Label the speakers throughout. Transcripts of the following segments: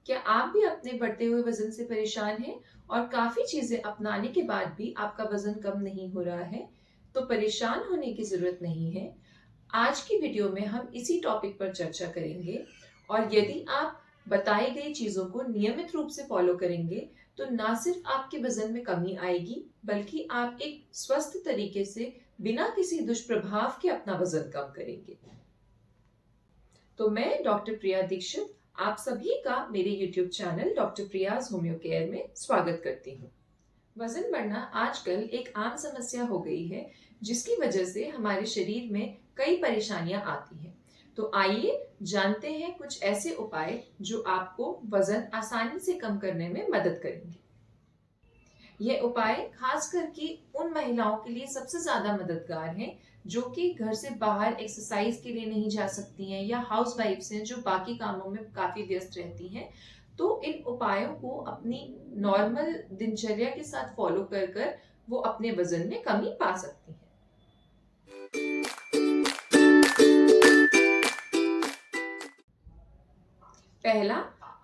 Speaker 1: क्या आप भी अपने बढ़ते हुए वजन से परेशान हैं और काफी चीजें अपनाने के बाद भी आपका वजन कम नहीं हो रहा है? तो परेशान होने की जरूरत नहीं है। आज की वीडियो में हम इसी टॉपिक पर चर्चा करेंगे और यदि आप बताई गई चीजों को नियमित रूप से फॉलो करेंगे तो ना सिर्फ आपके वजन में कमी आएगी बल्कि आप एक स्वस्थ तरीके से बिना किसी दुष्प्रभाव के अपना वजन कम करेंगे। तो मैं डॉक्टर प्रिया दीक्षित आप सभी का मेरे YouTube channel doctor Priya's homeo care में स्वागत करती हूँ। वजन बढ़ना आजकल एक आम समस्या हो गई है जिसकी वजह से हमारे शरीर में कई परेशानियां आती हैं। तो आइए जानते हैं कुछ ऐसे उपाय जो आपको वजन आसानी से कम करने में मदद करेंगे। ये उपाय खास करके उन महिलाओं के लिए सबसे ज्यादा मददगार हैं जो कि घर से बाहर एक्सरसाइज के लिए नहीं जा सकती हैं या हाउस वाइफ्स हैं जो बाकी कामों में काफी व्यस्त रहती हैं। तो इन उपायों को अपनी नॉर्मल दिनचर्या के साथ फॉलो कर कर वो अपने वजन में कमी पा सकती हैं। पहला,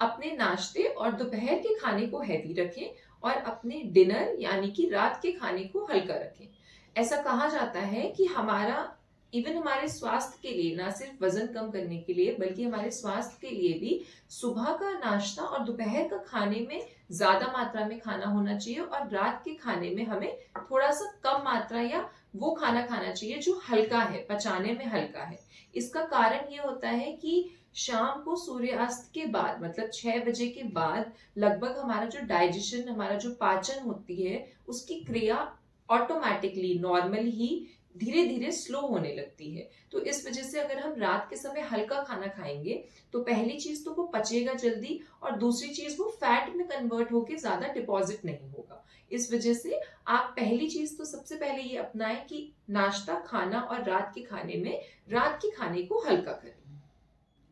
Speaker 1: अपने नाश्ते और दोपहर के खाने को हैवी रखें और अपने डिनर यानी कि रात के खाने को हल्का रखें। ऐसा कहा जाता है कि हमारे स्वास्थ्य के लिए, ना सिर्फ वजन कम करने के लिए बल्कि हमारे स्वास्थ्य के लिए भी सुबह का नाश्ता और दोपहर का खाने में ज्यादा मात्रा में खाना होना चाहिए और रात के खाने में हमें थोड़ा सा कम मात्रा या वो खाना खाना चाहिए जो हल्का है, पचाने में हल्का है। इसका कारण ये होता है कि शाम को सूर्यास्त के बाद मतलब 6 बजे के बाद लगभग हमारा जो डाइजेशन, हमारा जो पाचन होती है उसकी क्रिया ऑटोमेटिकली नॉर्मल ही धीरे धीरे स्लो होने लगती है। तो इस वजह से अगर हम रात के समय हल्का खाना खाएंगे तो पहली चीज तो वो पचेगा जल्दी और दूसरी चीज वो फैट में कन्वर्ट होके ज्यादा डिपॉजिट नहीं होगा। इस वजह से आप पहली चीज तो सबसे पहले ये अपनाएं कि नाश्ता, खाना और रात के खाने में रात के खाने को हल्का करें।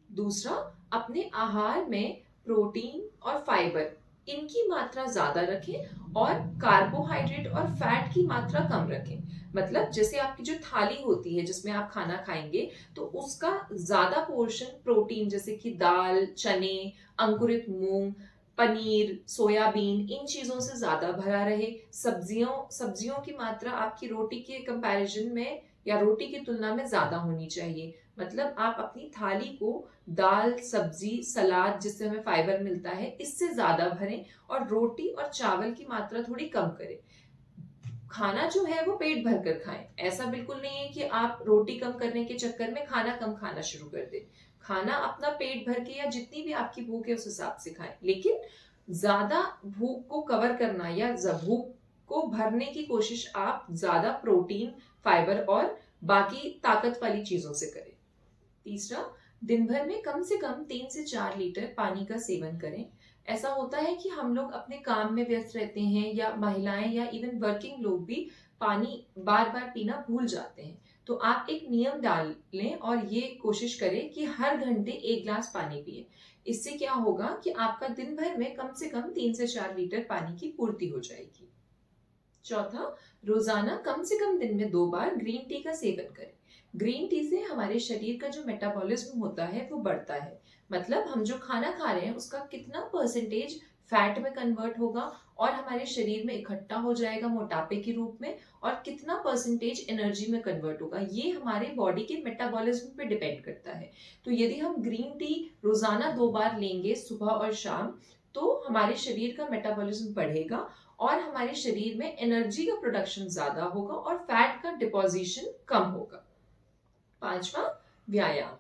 Speaker 1: दूसरा, अपने आहार में प्रोटीन और फाइबर इनकी मात्रा ज्यादा रखें और कार्बोहाइड्रेट और फैट की मात्रा कम रखें। मतलब जैसे आपकी जो थाली होती है जिसमें आप खाना खाएंगे तो उसका ज्यादा पोर्शन प्रोटीन जैसे कि दाल, चने, अंकुरित मूंग, पनीर, सोयाबीन इन चीजों से ज्यादा भरा रहे। सब्जियों सब्जियों की मात्रा आपकी रोटी के कंपैरिजन में या रोटी की तुलना में ज्यादा होनी चाहिए। मतलब आप अपनी थाली को दाल, सब्जी, सलाद जिससे हमें फाइबर मिलता है इससे ज्यादा भरें और रोटी और चावल की मात्रा थोड़ी कम करें। खाना जो है वो पेट भर कर खाएं। ऐसा बिल्कुल नहीं है कि आप रोटी कम करने के चक्कर में खाना कम खाना शुरू कर दें। खाना अपना पेट भर के या जितनी भी आपकी भूख है उस हिसाब से खाएं, लेकिन ज्यादा भूख को कवर करना या भूख को भरने की कोशिश आप ज्यादा प्रोटीन, फाइबर और बाकी ताकत वाली चीजों से करें। तीसरा, दिन भर में कम से कम 3 से 4 लीटर पानी का सेवन करें। ऐसा होता है कि हम लोग अपने काम में व्यस्त रहते हैं या महिलाएं या इवन वर्किंग लोग भी पानी बार बार पीना भूल जाते हैं। तो आप एक नियम डाल लें और ये कोशिश करें कि हर घंटे 1 गिलास पानी पिए। इससे क्या होगा कि आपका दिन भर में कम से कम 3 से 4 लीटर पानी की पूर्ति हो जाएगी। चौथा, रोजाना कम से कम दिन में 2 बार ग्रीन टी का सेवन करें। ग्रीन टी से हमारे शरीर का जो मेटाबॉलिज्म होता है वो बढ़ता है। मतलब हम जो खाना खा रहे हैं उसका कितना परसेंटेज फैट में कन्वर्ट होगा और हमारे शरीर में इकट्ठा हो जाएगा मोटापे के रूप में, और कितना परसेंटेज एनर्जी में कन्वर्ट होगा ये हमारे बॉडी के मेटाबॉलिज्म पे डिपेंड करता है। तो यदि हम ग्रीन टी रोजाना 2 बार लेंगे सुबह और शाम तो हमारे शरीर का मेटाबॉलिज्म बढ़ेगा और हमारे शरीर में एनर्जी का प्रोडक्शन ज्यादा होगा और फैट का डिपोजिशन कम होगा। पांचवा, व्यायाम।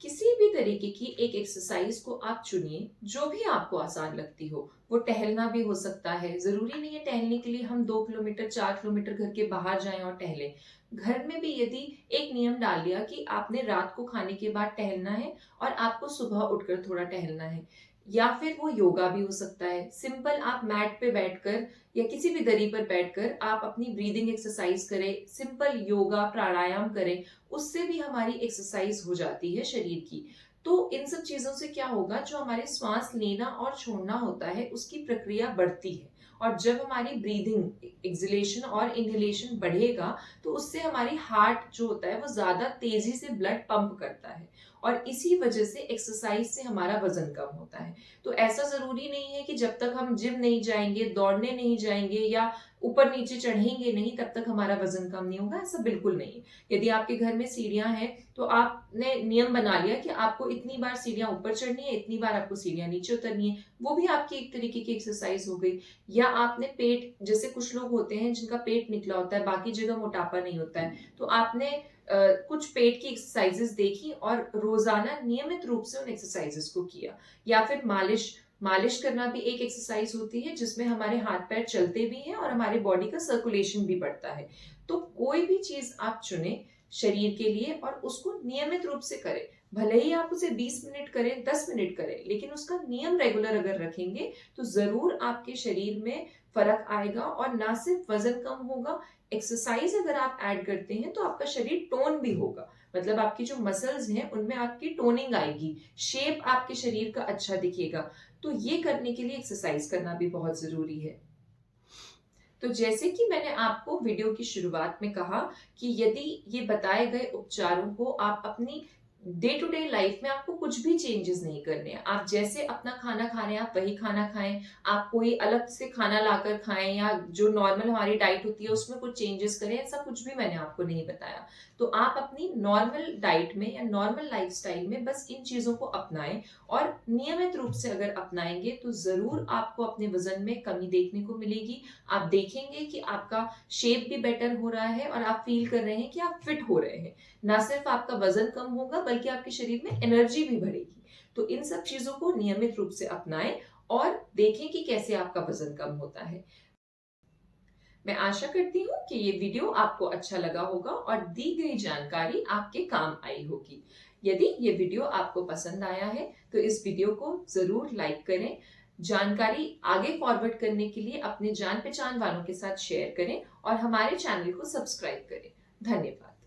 Speaker 1: किसी भी तरीके की एक एक्सरसाइज को आप चुनिए जो भी आपको आसान लगती हो। वो टहलना भी हो सकता है, जरूरी नहीं है टहलने के लिए हम 2 किलोमीटर 4 किलोमीटर घर के बाहर जाएं और टहलें। घर में भी यदि एक नियम डाल लिया कि आपने रात को खाने के बाद टहलना है और आपको सुबह उठकर थोड़ा टहलना है, या फिर वो योगा भी हो सकता है। सिंपल आप मैट पे बैठकर या किसी भी दरी पर बैठकर आप अपनी ब्रीदिंग एक्सरसाइज करें, सिंपल योगा प्राणायाम करें, उससे भी हमारी एक्सरसाइज हो जाती है शरीर की। तो इन सब चीजों से क्या होगा, जो हमारे श्वास लेना और छोड़ना होता है उसकी प्रक्रिया बढ़ती है और जब हमारी ब्रीदिंग एक्सलेशन और इनहेलेशन बढ़ेगा तो उससे हमारी हार्ट जो होता है वो ज्यादा तेजी से ब्लड पंप करता है और इसी वजह से एक्सरसाइज से हमारा वजन कम होता है। तो ऐसा ज़रूरी नहीं है कि जब तक हम जिम नहीं जाएँगे, दौड़ने नहीं जाएँगे या ऊपर-नीचे चढ़ेंगे नहीं तब तक हमारा वज़न कम नहीं होगा, ऐसा बिल्कुल नहीं है। यदि आपके घर में सीढ़ियाँ हैं, तो आपने नियम बना लिया कि आपको इतनी बार सीढ़ियाँ ऊपर चढ़नी है, इतनी बार आपको सीढ़ियाँ नीचे उतरनी है, वो भी आपकी एक तरीके की एक्सरसाइज हो गई। या आपने पेट, जैसे कुछ लोग होते हैं जिनका पेट निकला होता है, बाकी जगह मोटापा नहीं होता है, तो आपने कुछ पेट की एक्सरसाइजेस देखी और रोज़ाना नियमित रूप से उन एक्सरसाइजेस को किया। या फिर मालिश मालिश करना भी एक एक्सरसाइज होती है जिसमें हमारे हाथ-पैर चलते भी हैं और हमारे बॉडी का सर्कुलेशन भी बढ़ता है। तो कोई भी चीज़ आप चुनें शरीर के लिए और उसको नियमित रूप से करें। भले ही आप उसे 20 मिनट करें, 10 मिनट करें, लेकिन उसका नियम रेगुलर अगर रखेंगे, तो ज़रूर आपके शरीर में फ़र्क आएगा और ना सिर्फ वज़न कम होगा, एक्सरसाइज़ अगर आप ऐड करते हैं, तो आपका शरीर टोन भी होगा। मतलब आपकी जो मसल्स हैं, उनमें आपकी टोनिंग आएगी, शेप आपके शरीर का अच्छा दिखेगा। तो ये करने के लिए एक्सरसाइज़ करना भी बहुत ज़रूरी है। तो जैसे कि मैंने आपको वीडियो की शुरुआत में कहा कि यदि ये बताए गए उपचारों को आप अपनी डे टू डे लाइफ में आपको कुछ भी चेंजेस नहीं करने हैं। आप जैसे अपना खाना खा रहे हैं, आप वही खाना खाएँ। आप कोई अलग से खाना लाकर खाएँ या जो नॉर्मल हमारी डाइट होती है उसमें कुछ चेंजेस करें, ऐसा कुछ भी मैंने आपको नहीं बताया। तो आप अपनी नॉर्मल डाइट में या नॉर्मल लाइफ़स्टाइल में बस इन चीज़ों को अपनाएँ और नियमित रूप से अगर अपनाएँगे तो ज़रूर आपको अपने वज़न में कमी देखने को मिलेगी। आप देखेंगे कि आपका शेप भी बेटर हो रहा है और आप फ़ील कर रहे हैं कि आप फिट हो रहे हैं। ना सिर्फ आपका वज़न कम होगा बल्कि आपके शरीर में एनर्जी भी बढ़ेगी। तो इन सब चीज़ों को नियमित रूप से अपनाएँ और देखें कि कैसे आपका वज़न कम होता है। मैं आशा करती हूँ कि ये वीडियो आपको अच्छा लगा होगा और दी गई जानकारी आपके काम आई होगी। यदि ये वीडियो आपको पसंद आया है, तो इस वीडियो को ज़रूर लाइक करें। जानकारी आगे फॉरवर्ड करने के लिए अपने जान-पहचान वालों के साथ शेयर करें और हमारे चैनल को सब्सक्राइब करें। धन्यवाद।